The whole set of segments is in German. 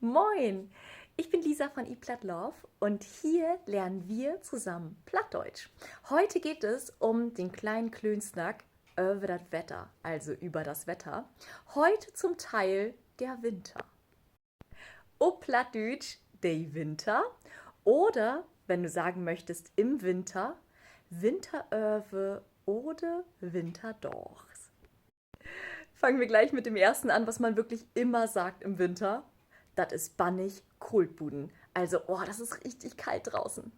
Moin, ich bin Lisa von ePlattLove und hier lernen wir zusammen Plattdeutsch. Heute geht es um den kleinen Klönsnack über das Wetter, also über das Wetter. Heute zum Teil der Winter. Ob Plattdeutsch der Winter oder, wenn du sagen möchtest, im Winter, Winteröwe oder Winterdorchs. Fangen wir gleich mit dem ersten an, was man wirklich immer sagt im Winter. Das ist bannig Kohlbuden. Also, oh, das ist richtig kalt draußen.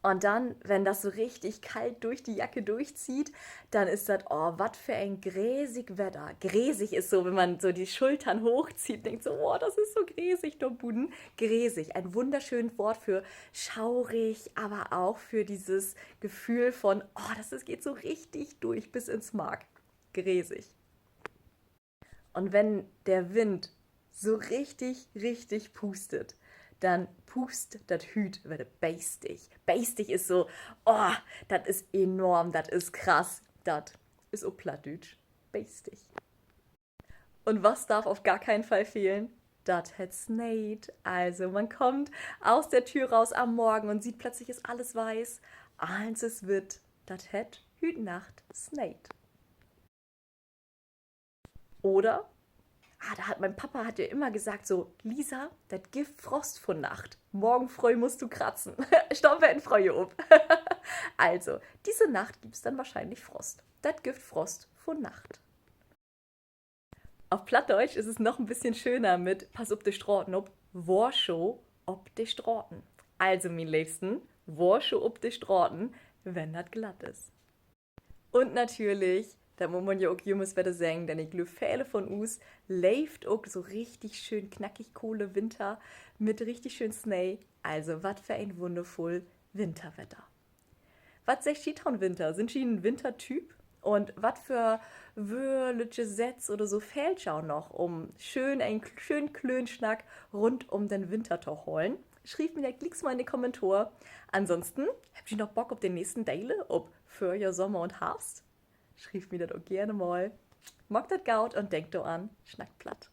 Und dann, wenn das so richtig kalt durch die Jacke durchzieht, dann ist das, oh, was für ein gräsig Wetter. Gräsig ist so, wenn man so die Schultern hochzieht, denkt so, oh, das ist so gräsig, der Buden. Gräsig, ein wunderschönes Wort für schaurig, aber auch für dieses Gefühl von, oh, geht so richtig durch bis ins Mark. Gräsig. Und wenn der Wind so richtig, richtig pustet, dann pust das Hüt, wird beistig. Beistig ist so, oh, das ist enorm, das ist krass, das ist auch Plattdeutsch. Beistig. Und was darf auf gar keinen Fall fehlen? Das hat sneit. Also man kommt aus der Tür raus am Morgen und sieht plötzlich ist alles weiß. Eins ist witt. Das hat Hütnacht snait. Oder mein Papa hat ja immer gesagt so, Lisa, das gibt Frost von Nacht. Morgen früh musst du kratzen. Staub werden Freude ob. Also, diese Nacht gibt es dann wahrscheinlich Frost. Das gibt Frost von Nacht. Auf Plattdeutsch ist es noch ein bisschen schöner mit Pass op de Straßen ob, Warschow ob de Straßen. Also, mein Liebsten, Warschow ob de Straßen, wenn das glatt ist. Und natürlich, da muss man ja auch jemals wieder sagen, denn ich glaube, viele von uns lebt auch so richtig schön knackig coole Winter mit richtig schön Schnee. Also, was für ein wundervoll Winterwetter. Was sagt Skitown Winter? Sind Sie ein Wintertyp? Und was für wörliche Sätze oder so fehlt auch noch, um einen schönen Klönschnack rund um den Winter zu holen? Schrieb mir gleich mal in die Kommentare. Ansonsten, habt ihr noch Bock auf den nächsten Daily, ob Frühjahr, Sommer und Herbst? Schrieb mir das auch gerne mal. Mag das gaut und denkt doch an, schnackt platt.